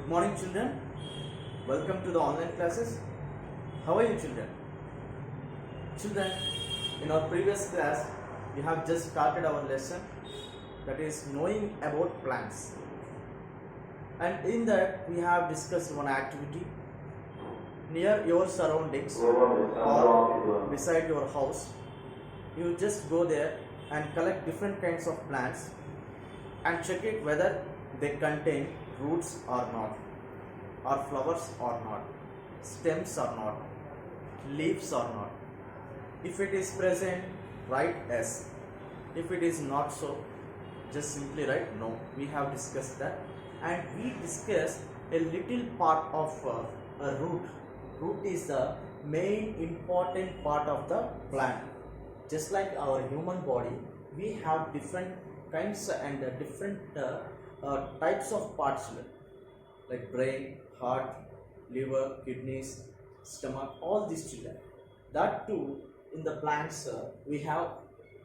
Good morning, children. Welcome to the online classes. How are you, children? Children, in our previous class, we have just started our lesson, that is knowing about plants. And in that, we have discussed one activity near your surroundings or beside your house. You just go there and collect different kinds of plants and check it whether they contain roots or not, or flowers or not, stems or not, leaves or not. If it is present, write yes. If it is not so, just simply write no. We have discussed that, and we discussed a little part of a root. Root is the main important part of the plant. Just like our human body, we have different kinds and different types of parts, like brain, heart, liver, kidneys, stomach, all these children. That too, in the plants, we have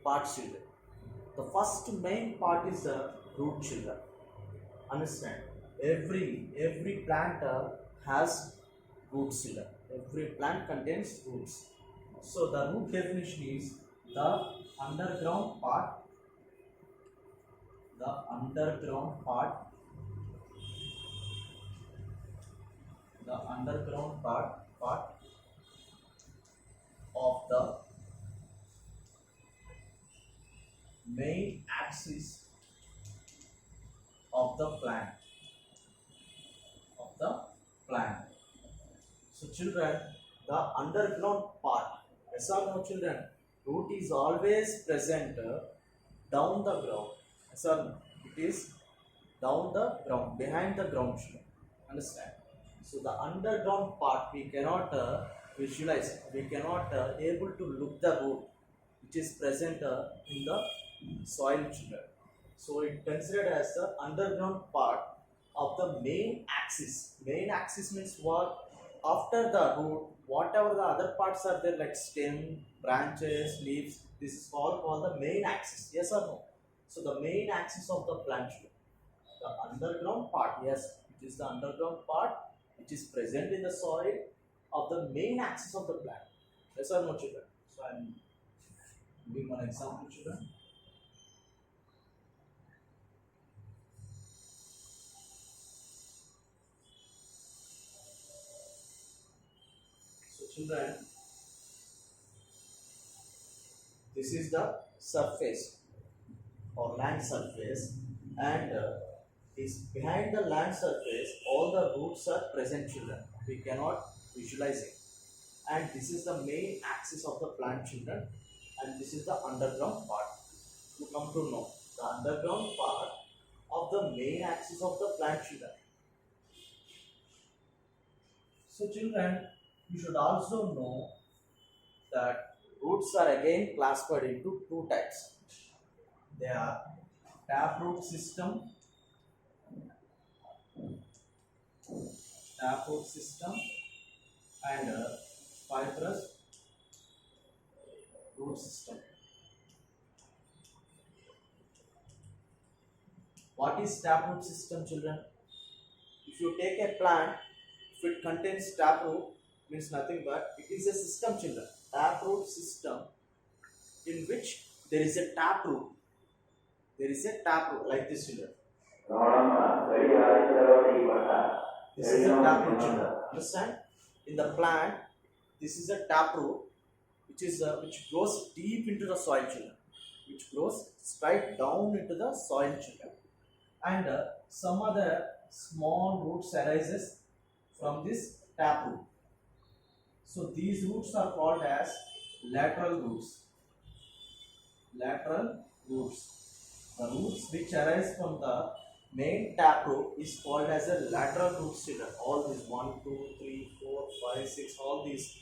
parts, children. The first main part is the root, children. Understand? Every plant has roots, children. Every plant contains roots. So the root definition is the underground part, the underground part, the underground part of the main axis of the plant, So children, the underground part, yes or no, children? Root is always present down the ground. Yes or no? It is down the ground, behind the ground, children. Understand? So the underground part we cannot visualize. We cannot able to look the root which is present in the soil, children. So it considered as the underground part of the main axis. Main axis means what? After the root, whatever the other parts are there, like stem, branches, leaves, this is all called the main axis. Yes or no? So the main axis of the plant, the underground part, yes, it is the underground part which is present in the soil of the main axis of the plant. Yes or no, children? So I am giving one example, children. So children, this is the surface or land surface, and is behind the land surface all the roots are present, children. We cannot visualize it, and this is the main axis of the plant, children, and this is the underground part. You come to know the underground part of the main axis of the plant, children. So children, you should also know that roots are again classified into two types. They are taproot system, and fibrous root system. What is taproot system, children? If you take a plant, if it contains taproot, means nothing but it is a system, children. Taproot system in which there is a taproot. There is a taproot like this, children. This is a taproot, children. Understand? In the plant, this is a taproot which grows deep into the soil, children. Which grows straight down into the soil, children. And some other small roots arises from this taproot. So these roots are called as lateral roots. Lateral roots. The roots which arise from the main taproot is called as a lateral roots, children. All these 1, 2, 3, 4, 5, 6, all these.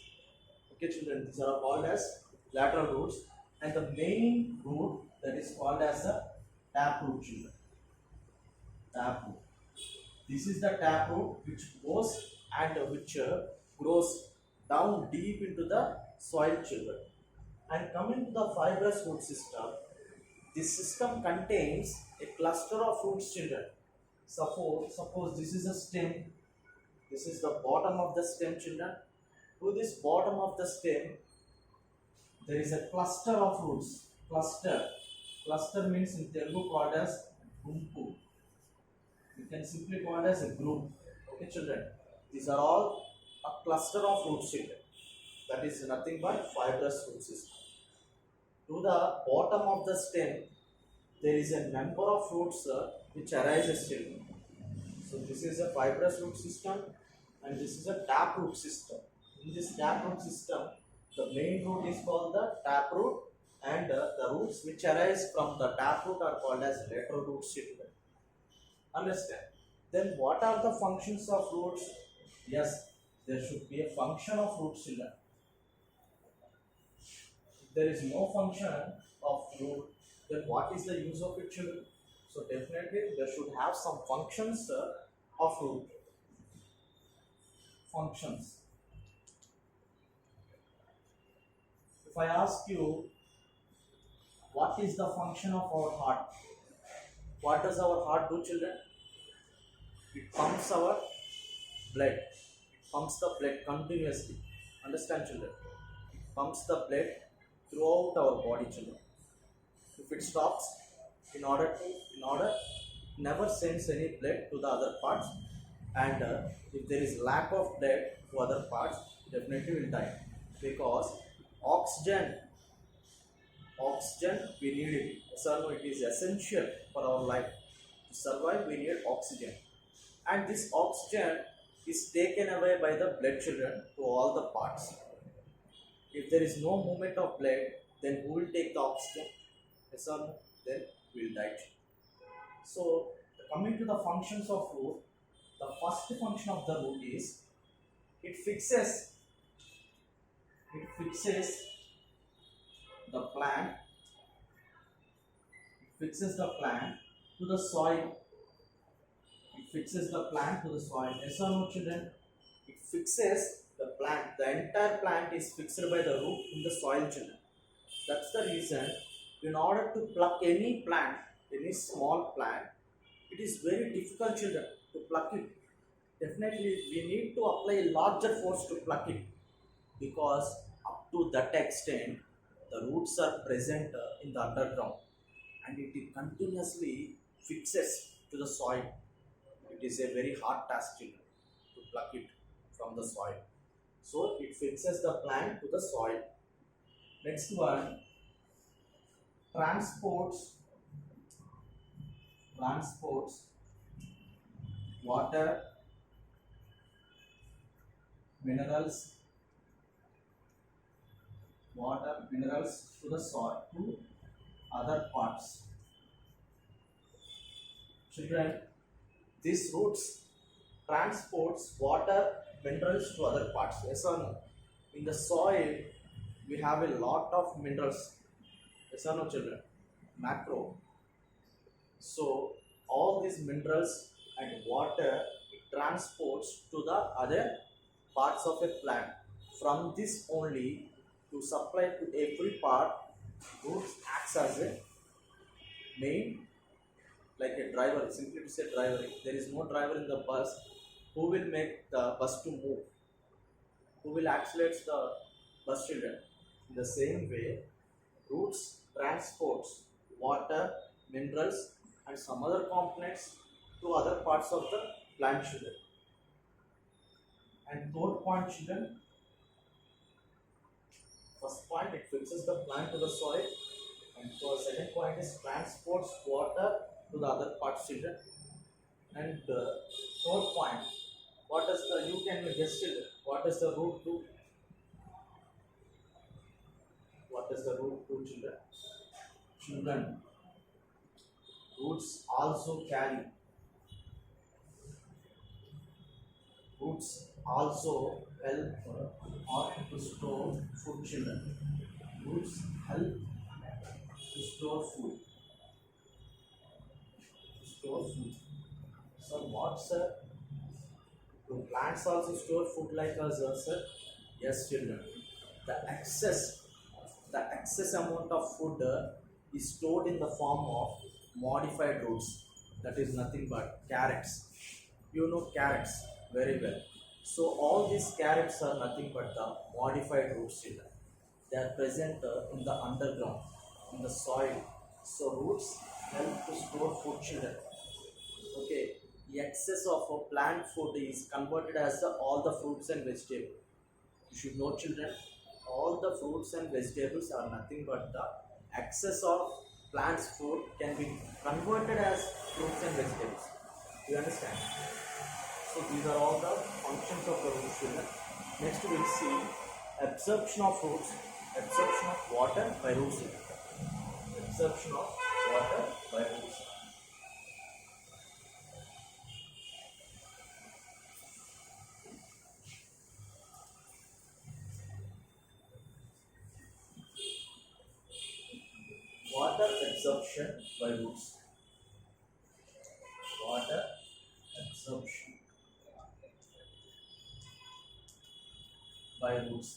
Okay, children, these are called as lateral roots, and the main root that is called as the taproot, children. Taproot. This is the taproot which goes and which grows down deep into the soil, children. And coming to the fibrous root system, this system contains a cluster of roots, children. Suppose this is a stem. This is the bottom of the stem, children. To this bottom of the stem, there is a cluster of roots. Cluster means in Telugu called as gumpu. You can simply call it as a group. Okay, children. These are all a cluster of roots, children. That is nothing but fibrous root system. To the bottom of the stem, there is a number of roots which arises, children. So this is a fibrous root system, and this is a tap root system. In this tap root system, the main root is called the tap root, and the roots which arise from the tap root are called as lateral root system. Understand? Then what are the functions of roots? Yes, there should be a function of root, children. If there is no function of root, then what is the use of it, children? So definitely there should have some functions of root. Functions. If I ask you, what is the function of our heart? What does our heart do, children? It pumps our blood. It pumps the blood continuously. Understand, children? It pumps the blood throughout our body, children. If it stops, in order never sends any blood to the other parts, and if there is lack of blood to other parts, definitely will die, because oxygen we need it. So it is essential for our life. To survive, we need oxygen, and this oxygen is taken away by the blood, children, to all the parts. If there is no movement of blood, then who will take the oxygen? Yes or no? Then we will die. So coming to the functions of root, the first function of the root is it fixes the plant. It fixes the plant to the soil. It fixes the plant to the soil. Yes or no, children? It fixes the plant. The entire plant is fixed by the root in the soil, children. That's the reason, in order to pluck any plant, any small plant, it is very difficult, children, to pluck it. Definitely we need to apply a larger force to pluck it, because up to that extent the roots are present in the underground, and it continuously fixes to the soil. It is a very hard task, children, to pluck it from the soil. So it fixes the plant to the soil. Next one, transports water, minerals to the soil, to other parts. Children, these roots transports water, minerals to other parts. Yes or no? In the soil, we have a lot of minerals. Yes or no, children? Macro. So all these minerals and water, it transports to the other parts of a plant. From this only, to supply to every part, roots acts as a main, like a driver. Simply to say driver, if there is no driver in the bus, who will make the bus to move? Who will accelerate the bus, children? In the same way, roots transports water, minerals, and some other components to other parts of the plant, children. And third point, children, first point, it fixes the plant to the soil, and so second point is transports water to the other parts, children. And third point, what does the, you can guess, children, what does the root do? What does the root do, children? Children, roots also help or to store food, children. Roots help to store food. So what, sir? Do plants also store food like us, sir? Yes, children. The excess amount of food is stored in the form of modified roots. that is nothing but carrots. You know carrots very well. So all these carrots are nothing but the modified roots children. They are present in the underground, in the soil. So roots help to store food children. Okay, the excess of a plant food is converted as all the fruits and vegetables. You should know children, all the fruits and vegetables are nothing but the excess of plants food can be converted as fruits and vegetables. You understand? So these are all the functions of the root children. Next we will see absorption of fruits, absorption of water by root children. Absorption of water by roots. Water absorption by roots. Water absorption by roots.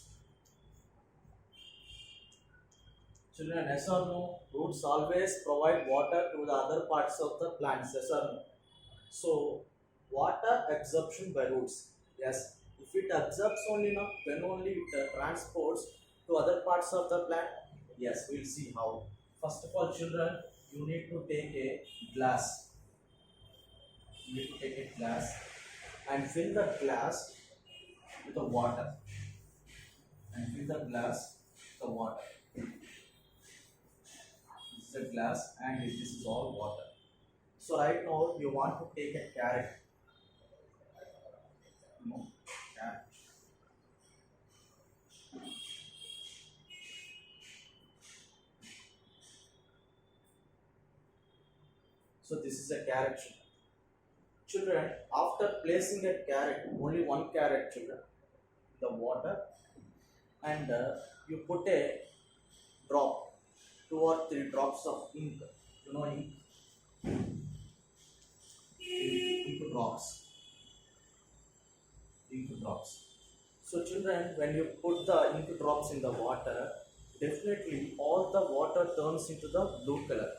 Children, yes or no? Roots always provide water to the other parts of the plants, yes or no? So, water absorption by roots. Yes, if it absorbs only now, then only it transports to other parts of the plant. Yes, we'll see how. First of all, children, you need to take a glass. You need to take a glass and fill the glass with the water. And fill the glass with the water. This is a glass and this is all water. So right now you want to take a carrot. No, carrot. So this is a carrot children. Children, after placing a carrot, only one carrot children, the water and you put a drop, 2 or 3 drops of ink. You know ink? Ink drops. Ink drops. So children, when you put the ink drops in the water, definitely all the water turns into the blue color.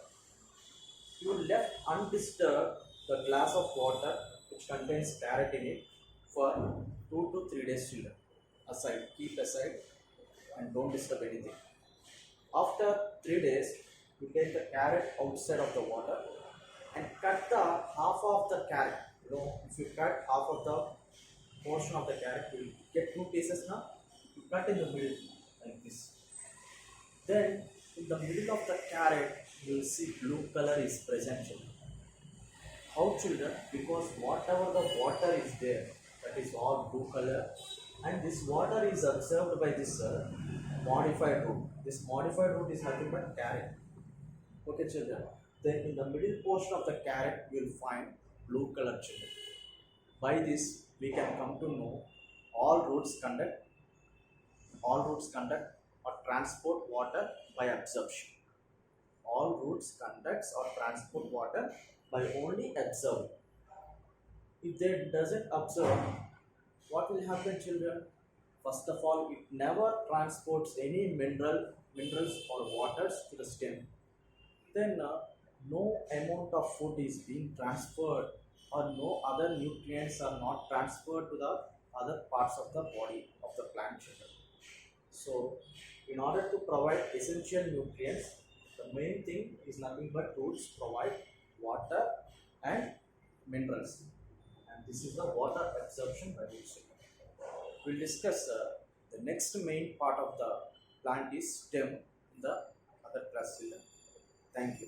You left undisturbed the glass of water which contains carrot in it for 2 to 3 days children. Aside, keep aside and don't disturb anything. After 3 days, you take the carrot outside of the water and cut the half of the carrot. You know, if you cut half of the portion of the carrot, you will get 2 pieces now. You cut in the middle like this. Then in the middle of the carrot, you will see blue color is present children. How children? Because whatever the water is there, that is all blue color, and this water is absorbed by this modified root. This modified root is nothing but carrot. Okay children. Then in the middle portion of the carrot, you will find blue color children. By this, we can come to know all roots conduct or transport water by absorption. All roots conducts or transport water by only absorbing. If they doesn't absorb, what will happen children? First of all, it never transports any minerals or waters to the stem. Then no amount of food is being transferred or no other nutrients are not transferred to the other parts of the body of the plant children. So in order to provide essential nutrients, the main thing is nothing but roots provide water and minerals, and this is the water absorption by roots. We'll discuss the next main part of the plant is stem in the other class children. Thank you.